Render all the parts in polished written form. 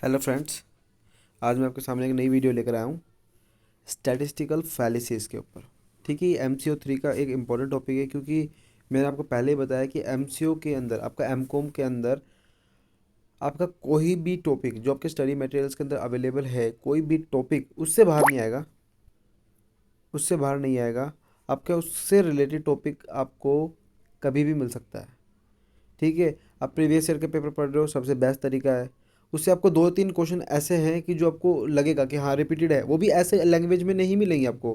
Hello friends. आज मैं आपके सामने एक नई वीडियो लेकर आया हूँ स्टैटिस्टिकल फैलिसीज़ के ऊपर। ठीक है, ये MCO 3 का एक इम्पॉर्टेंट टॉपिक है क्योंकि मैंने आपको पहले ही बताया कि MCO के अंदर आपका MCOM के अंदर आपका कोई भी टॉपिक जो आपके स्टडी मटेरियल्स के अंदर अवेलेबल है, कोई भी टॉपिक उससे बाहर नहीं आएगा, उससे बाहर नहीं आएगा। आपका उससे रिलेटेड टॉपिक आपको कभी भी मिल सकता है। ठीक है, आप प्रीवियस ईयर के पेपर पढ़ रहे हो, सबसे बेस्ट तरीका है। उससे आपको दो तीन क्वेश्चन ऐसे हैं कि जो आपको लगेगा कि हाँ रिपीटेड है, वो भी ऐसे लैंग्वेज में नहीं मिलेंगे आपको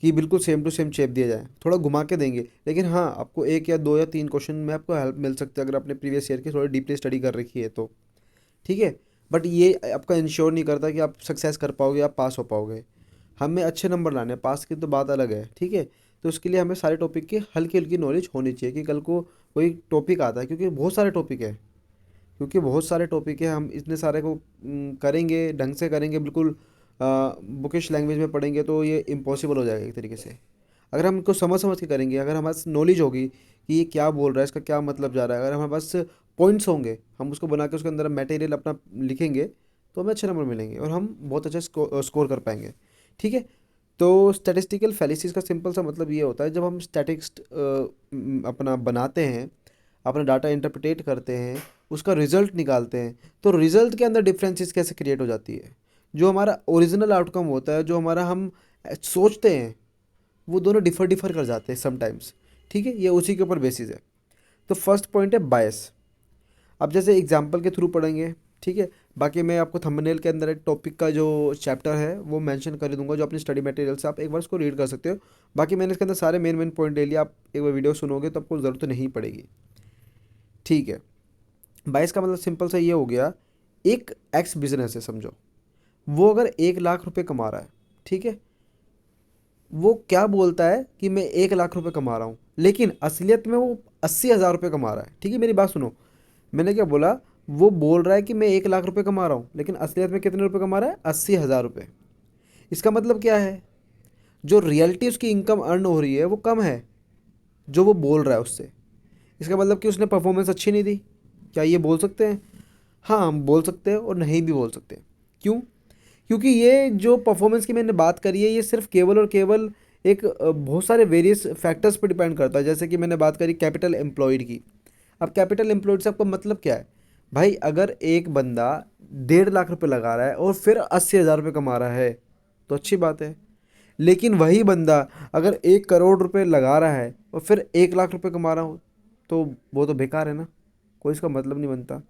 कि बिल्कुल सेम टू सेम शेप दिया जाए, थोड़ा घुमा के देंगे। लेकिन हाँ, आपको एक या दो या तीन क्वेश्चन में आपको हेल्प मिल सकती है अगर आपने प्रीवियस ईयर की थोड़ी डीपली स्टडी कर रखी है तो। ठीक है, बट ये आपका इंश्योर नहीं करता कि आप सक्सेस कर पाओगे, आप पास हो पाओगे। हमें अच्छे नंबर लाने हैं, पास की तो बात अलग है। ठीक है, तो उसके लिए हमें सारे टॉपिक की हल्की हल्की नॉलेज होनी चाहिए कि कल को कोई टॉपिक आता है, क्योंकि बहुत सारे टॉपिक है, हम इतने सारे को करेंगे, ढंग से करेंगे, बिल्कुल बुकिश लैंग्वेज में पढ़ेंगे तो ये इम्पॉसिबल हो जाएगा एक तरीके से। अगर हम इनको समझ समझ के करेंगे, अगर हमारे पास नॉलेज होगी कि ये क्या बोल रहा है, इसका क्या मतलब जा रहा है, अगर हमारे पास पॉइंट्स होंगे, हम उसको बना के उसके अंदर मटेरियल अपना लिखेंगे तो हमें अच्छे नंबर मिलेंगे और हम बहुत अच्छा स्कोर कर पाएंगे। ठीक है, तो स्टैटिस्टिकल फैलिसीज का सिंपल सा मतलब ये होता है, जब हम स्टैटिक्स अपना बनाते हैं, अपना डाटा इंटरप्रेट करते हैं, उसका रिजल्ट निकालते हैं, तो रिजल्ट के अंदर डिफरेंसेस कैसे क्रिएट हो जाती है। जो हमारा ओरिजिनल आउटकम होता है, जो हमारा हम सोचते हैं, वो दोनों डिफर डिफर कर जाते हैं समटाइम्स। ठीक है, ये उसी के ऊपर बेसिस है। तो फर्स्ट पॉइंट है बायस। अब जैसे एग्जांपल के थ्रू पढ़ेंगे। ठीक है, बाकी मैं आपको थंबनेल के अंदर एक टॉपिक का जो चैप्टर है वो मेंशन कर दूंगा, जो अपनी स्टडी मटेरियल से आप एक बार उसको रीड कर सकते हो। बाकी मैंने इसके अंदर सारे मेन मेन पॉइंट ले लिया, आप एक बार वीडियो सुनोगे तो आपको ज़रूरत नहीं पड़ेगी। ठीक है, बाईस का मतलब सिंपल सा ये हो गया, एक एक्स बिजनेस है समझो, वो अगर 1 लाख रुपए कमा रहा है। ठीक है, वो क्या बोलता है कि मैं 1 लाख रुपए कमा रहा हूँ, लेकिन असलियत में वो 80,000 रुपये कमा रहा है। ठीक है, मेरी बात सुनो, मैंने क्या बोला, वो बोल रहा है कि मैं 1 लाख रुपए कमा रहा हूँ, लेकिन असलियत में कितने रुपए कमा रहा है, 80,000 रुपये। इसका मतलब क्या है, जो रियलिटी उसकी इनकम अर्न हो रही है वो कम है जो वो बोल रहा है उससे। इसका मतलब कि उसने परफॉर्मेंस अच्छी नहीं दी। क्या ये बोल सकते हैं? हाँ, हम बोल सकते हैं और नहीं भी बोल सकते। क्यों? क्योंकि ये जो परफॉर्मेंस की मैंने बात करी है, ये सिर्फ केवल और केवल एक बहुत सारे वेरियस फैक्टर्स पर डिपेंड करता है। जैसे कि मैंने बात करी कैपिटल एम्प्लॉयड की। अब कैपिटल एम्प्लॉयड से आपका मतलब क्या है? भाई अगर एक बंदा 1.5 लाख रुपए लगा रहा है और फिर 80,000 रुपये कमा रहा है तो अच्छी बात है। लेकिन वही बंदा अगर 1 करोड़ रुपए लगा रहा है और फिर 1 लाख रुपए कमा रहा हो तो वो तो बेकार है ना, कोई इसका मतलब नहीं बनता।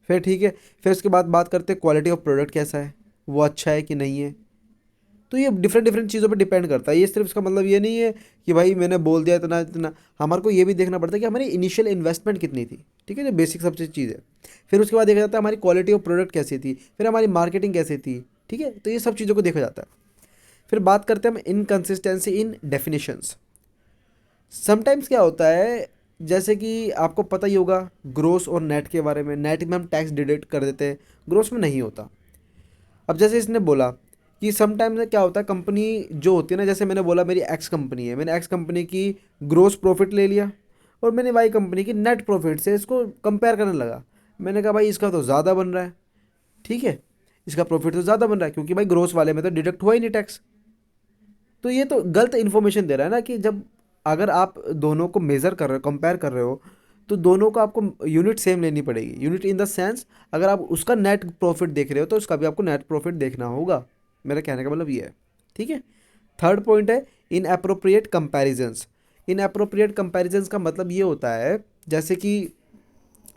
फिर ठीक है, फिर उसके बाद बात करते हैं क्वालिटी ऑफ प्रोडक्ट कैसा है, वो अच्छा है कि नहीं है। तो ये डिफरेंट डिफरेंट चीज़ों पे डिपेंड करता है। ये सिर्फ इसका मतलब ये नहीं है कि भाई मैंने बोल दिया इतना इतना। हमारे को ये भी देखना पड़ता है कि हमारी इनिशियल इन्वेस्टमेंट कितनी थी। ठीक है, जो बेसिक सबसे चीज़ है। फिर उसके बाद देखा जाता है हमारी क्वालिटी ऑफ प्रोडक्ट कैसी थी, फिर हमारी मार्केटिंग कैसी थी। ठीक है, तो ये सब चीज़ों को देखा जाता है। फिर बात करते हैं हम इनकन्सिस्टेंसी इन डेफिनेशंस। समटाइम्स क्या होता है, जैसे कि आपको पता ही होगा ग्रोस और नेट के बारे में। नेट में हम टैक्स डिडक्ट कर देते हैं, ग्रोस में नहीं होता। अब जैसे इसने बोला कि समटाइम्स क्या होता है, कंपनी जो होती है ना, जैसे मैंने बोला मेरी एक्स कंपनी है, मैंने एक्स कंपनी की ग्रोस प्रॉफिट ले लिया और मैंने वाई कंपनी की नेट प्रॉफिट से इसको कंपेयर करने लगा। मैंने कहा भाई इसका तो ज़्यादा बन रहा है। ठीक है, इसका प्रॉफिट तो ज़्यादा बन रहा है क्योंकि भाई ग्रोस वाले में तो डिडक्ट हुआ ही नहीं टैक्स। तो ये तो गलत इन्फॉर्मेशन दे रहा है ना, कि जब अगर आप दोनों को मेज़र कर रहे हो, कंपेयर कर रहे हो, तो दोनों को आपको यूनिट सेम लेनी पड़ेगी। यूनिट इन द सेंस, अगर आप उसका नेट प्रॉफिट देख रहे हो तो उसका भी आपको नेट प्रॉफिट देखना होगा। मेरा कहने का मतलब ये है। ठीक है, थर्ड पॉइंट है in appropriate comparisons. In appropriate comparisons का मतलब ये होता है, जैसे कि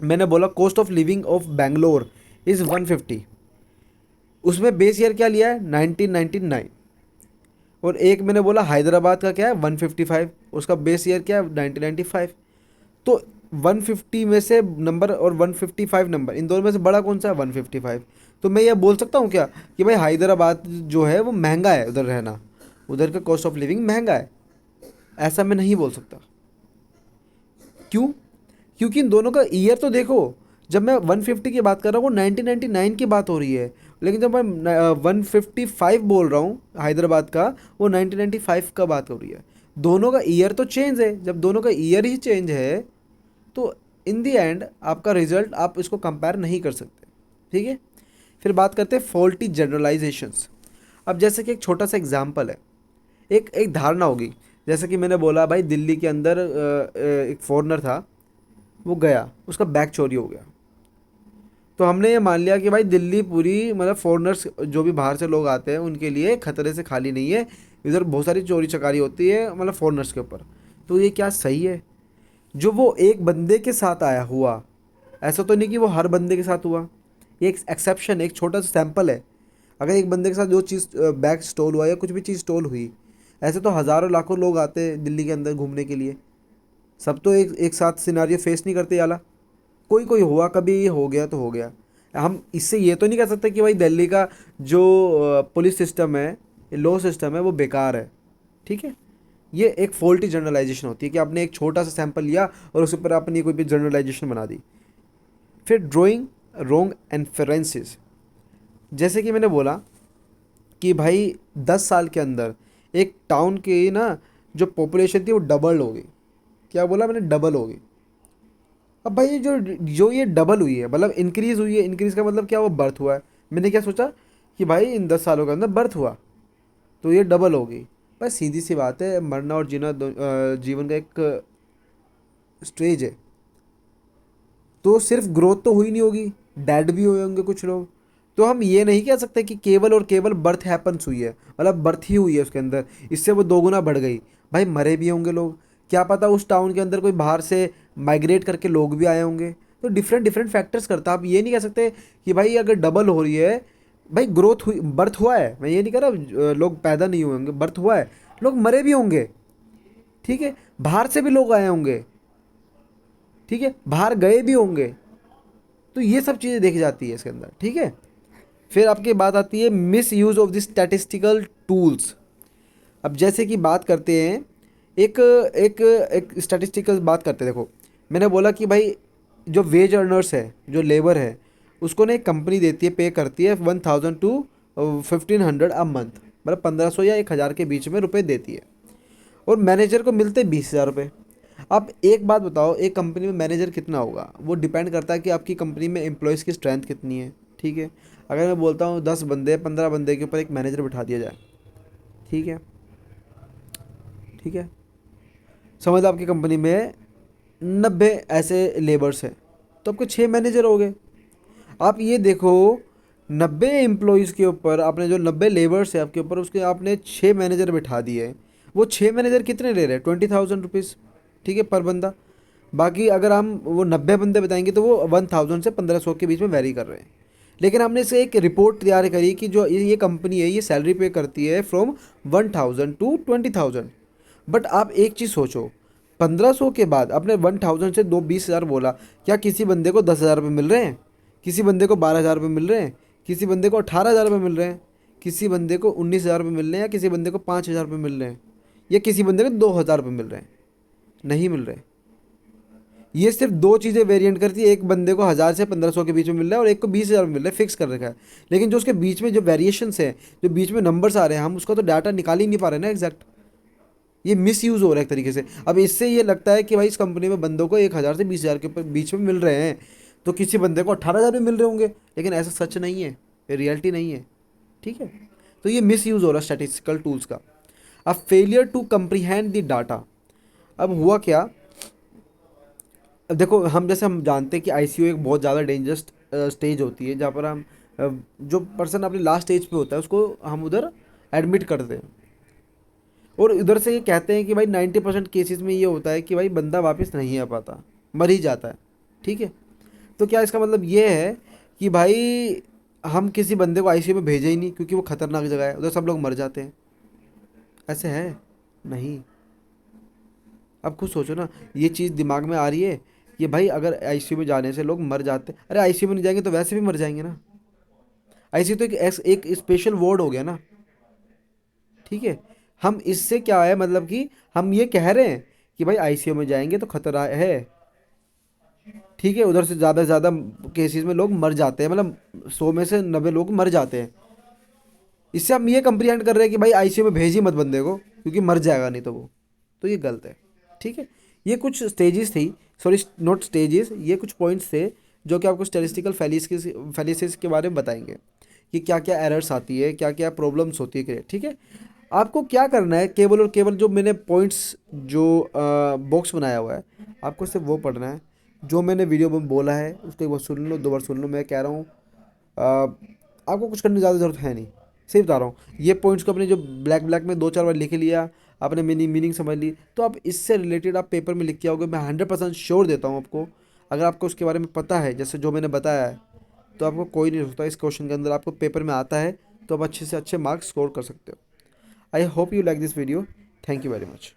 मैंने बोला cost of living of Bangalore is 150, उसमें बेस ईयर क्या लिया है, 1999। और एक मैंने बोला हैदराबाद का क्या है, 155, उसका बेस ईयर क्या है, 1995। तो 150 में से नंबर और 155 नंबर, इन दोनों में से बड़ा कौन सा है, 155। तो मैं ये बोल सकता हूँ क्या कि भाई हैदराबाद जो है वो महंगा है, उधर रहना, उधर का कॉस्ट ऑफ लिविंग महंगा है? ऐसा मैं नहीं बोल सकता। क्यों? क्योंकि इन दोनों का ईयर तो देखो। जब मैं 150 की बात कर रहा हूँ वो 1999 की बात हो रही है, लेकिन जब मैं 155 बोल रहा हूँ हैदराबाद का, वो 1995 का बात हो रही है। दोनों का ईयर तो चेंज है। जब दोनों का ईयर ही चेंज है तो इन दी एंड आपका रिजल्ट आप इसको कंपेयर नहीं कर सकते। ठीक है, फिर बात करते हैं फॉल्टी जनरलाइजेशंस। अब जैसे कि एक छोटा सा एग्जांपल है, एक एक धारणा होगी। जैसे कि मैंने बोला भाई दिल्ली के अंदर एक फॉरेनर था, वो गया, उसका बैग चोरी हो गया। तो हमने ये मान लिया कि भाई दिल्ली पूरी मतलब फॉरेनर्स जो भी बाहर से लोग आते हैं उनके लिए खतरे से खाली नहीं है, इधर बहुत सारी चोरी चकारी होती है मतलब फॉरेनर्स के ऊपर। तो ये क्या सही है? जो वो एक बंदे के साथ आया हुआ, ऐसा तो नहीं कि वो हर बंदे के साथ हुआ, ये एक एक्सेप्शन, एक छोटा सा सैंपल है। अगर एक बंदे के साथ जो चीज़ बैग स्टोल हुआ या कुछ भी चीज़ स्टोल हुई, ऐसे तो हज़ारों लाखों लोग आते हैं दिल्ली के अंदर घूमने के लिए, सब तो एक साथ सिनारियो फेस नहीं करते याला। कोई कोई हुआ, कभी ये हो गया तो हो गया। हम इससे ये तो नहीं कह सकते कि भाई दिल्ली का जो पुलिस सिस्टम है, लॉ सिस्टम है, वो बेकार है। ठीक है, ये एक फॉल्टी जनरलाइजेशन होती है कि आपने एक छोटा सा सैंपल लिया और उसके ऊपर आपने कोई भी जनरलाइजेशन बना दी। फिर ड्राइंग रॉन्ग इन्फरेंसेस। जैसे कि मैंने बोला कि भाई 10 साल के अंदर एक टाउन की ना जो पॉपुलेशन थी वो डबल हो गई। क्या बोला मैंने? डबल हो गई। अब भाई ये जो जो ये डबल हुई है मतलब इंक्रीज़ हुई है, इंक्रीज़ का मतलब क्या? वो बर्थ हुआ है। मैंने क्या सोचा कि भाई इन 10 सालों के अंदर बर्थ हुआ तो ये डबल हो गई। बस सीधी सी बात है, मरना और जीना जीवन का एक स्टेज है। तो सिर्फ ग्रोथ तो हुई नहीं होगी, डेड भी हुए होंगे कुछ लोग। तो हम ये नहीं कह सकते कि केवल और केवल बर्थ हैपन्स हुई है, मतलब बर्थ ही हुई है उसके अंदर, इससे वो दोगुना बढ़ गई। भाई मरे भी होंगे लोग, क्या पता उस टाउन के अंदर कोई बाहर से माइग्रेट करके लोग भी आए होंगे। तो डिफरेंट डिफरेंट फैक्टर्स करता है। आप ये नहीं कह सकते कि भाई अगर डबल हो रही है, भाई ग्रोथ हुई, बर्थ हुआ है, मैं ये नहीं कह रहा लोग पैदा नहीं हुए होंगे, बर्थ हुआ है, लोग मरे भी होंगे। ठीक है, बाहर से भी लोग आए होंगे, ठीक है, बाहर गए भी होंगे। तो ये सब चीज़ें देखी जाती है इसके अंदर। ठीक है, फिर आपकी बात आती है miss use of the statistical tools. अब जैसे कि बात करते हैं एक एक एक स्टैटिस्टिकल बात करते हैं। देखो मैंने बोला कि भाई जो वेज अर्नर्स है, जो लेबर है, उसको ना एक कंपनी देती है, पे करती है 1000 टू 1500 अ मंथ, मतलब 1500 या 1000 के बीच में रुपए देती है, और मैनेजर को मिलते 20,000 रुपये। अब एक बात बताओ, एक कंपनी में मैनेजर कितना होगा? वो डिपेंड करता है कि आपकी कंपनी में एम्प्लॉयज़ की स्ट्रेंथ कितनी है। ठीक है, अगर मैं बोलता हूँ 10 बंदे 15 बंदे के ऊपर एक मैनेजर बिठा दिया जाए, ठीक है, ठीक है, समझ लो आपकी कंपनी में 90 ऐसे लेबर्स हैं, तो आपके 6 मैनेजर हो गए। आप ये देखो, 90 एम्प्लॉयज़ के ऊपर आपने जो 90 लेबर्स है आपके ऊपर, उसके आपने 6 मैनेजर बिठा दिए। वो 6 मैनेजर कितने ले रहे हैं? 20,000 रुपीज़, ठीक है, पर बंदा। बाकी अगर हम वो 90 बंदे बताएंगे तो वो 1000 से 1500 के बीच में वेरी कर रहे हैं। लेकिन हमने इसे एक रिपोर्ट तैयार करी कि जो ये कंपनी है ये सैलरी पे करती है फ्रॉम 1000 टू 20,000। बट आप एक चीज़ सोचो, 1500 के बाद आपने 1000 से 20,000 बोला, क्या किसी बंदे को 10,000 रुपये मिल रहे हैं? किसी बंदे को 12,000 रुपये मिल रहे हैं? किसी बंदे को 18,000 रुपये मिल रहे हैं? किसी बंदे को 19,000 रुपये मिल रहे हैं? या किसी बंदे को 5,000 रुपये मिल रहे हैं? या किसी बंदे को 2,000 रुपये मिल रहे हैं? नहीं मिल रहे। ये सिर्फ दो चीज़ें वेरिएंट करती है, एक बंदे को 1000 से 1500 के बीच में मिल रहा है और एक को 20,000 में मिल रहा है, फिक्स कर रखा है। लेकिन जो उसके बीच में जो वेरिएशंस हैं, जो बीच में नंबर्स आ रहे हैं, हम उसका तो डाटा निकाल ही नहीं पा रहे ना एग्जैक्ट। ये मिस यूज़ हो रहा है एक तरीके से। अब इससे ये लगता है कि भाई इस कंपनी में बंदों को 1000 से 20,000 के ऊपर बीच में मिल रहे हैं, तो किसी बंदे को 18,000 में मिल रहे होंगे। लेकिन ऐसा सच नहीं है, ये रियलिटी नहीं है। ठीक है, तो ये मिस यूज़ हो रहा है स्टैटिस्टिकल टूल्स का। अब failure to comprehend the data. अब हुआ क्या? अब देखो, हम जैसे हम जानते हैं कि आईसीयू एक बहुत ज़्यादा डेंजरस स्टेज होती है, जहाँ पर हम जो पर्सन अपने लास्ट स्टेज पे होता है उसको हम उधर एडमिट करते हैं। और उधर से ये कहते हैं कि भाई 90% केसेस में ये होता है कि भाई बंदा वापस नहीं आ पाता, मर ही जाता है। ठीक है, तो क्या इसका मतलब ये है कि भाई हम किसी बंदे को आईसीयू में भेजे ही नहीं क्योंकि वो खतरनाक जगह है, उधर सब लोग मर जाते हैं? ऐसे है नहीं। अब खुद सोचो ना, ये चीज़ दिमाग में आ रही है कि भाई अगर आईसीयू में जाने से लोग मर जाते, अरे आईसीयू में नहीं जाएंगे तो वैसे भी मर जाएंगे ना। आईसीयू तो एक स्पेशल वार्ड हो गया ना। ठीक है, हम इससे क्या है मतलब कि हम ये कह रहे हैं कि भाई आईसीयू में जाएंगे तो खतरा है। ठीक है, उधर से ज़्यादा केसेस में लोग मर जाते हैं, मतलब 100 में से 90 लोग मर जाते हैं। इससे हम ये कंप्रीहेंड कर रहे हैं कि भाई आईसीयू में भेज ही मत बंदे को क्योंकि मर जाएगा नहीं तो वो। तो ये गलत है। ठीक है, ये कुछ स्टेजेस थी, सॉरी नॉट स्टेजेस, ये कुछ पॉइंट्स थे जो कि आपको स्टैटिस्टिकल फैलिसिस के बारे में बताएंगे कि क्या क्या एरर्स आती है, क्या क्या प्रॉब्लम्स होती है, ठीक है। आपको क्या करना है, केवल और केवल जो मैंने पॉइंट्स जो बॉक्स बनाया हुआ है, आपको सिर्फ वो पढ़ना है। जो मैंने वीडियो में बोला है उसको एक बार सुन लो, 2 बार सुन लो। मैं कह रहा हूँ आपको कुछ करने की ज़्यादा ज़रूरत है नहीं, सिर्फ बता रहा हूँ ये पॉइंट्स को अपने जो ब्लैक ब्लैक में 2-4 बार लिख लिया, आपने मीनिंग समझ ली, तो आप इससे रिलेटेड आप पेपर में लिख के आओगे। मैं 100% श्योर देता हूँ आपको, अगर आपको उसके बारे में पता है जैसे जो मैंने बताया है, तो आपको कोई नहीं रुकता इस क्वेश्चन के अंदर, आपको पेपर में आता है तो आप अच्छे से अच्छे मार्क्स स्कोर कर सकते हो। I hope you like this video. Thank you very much.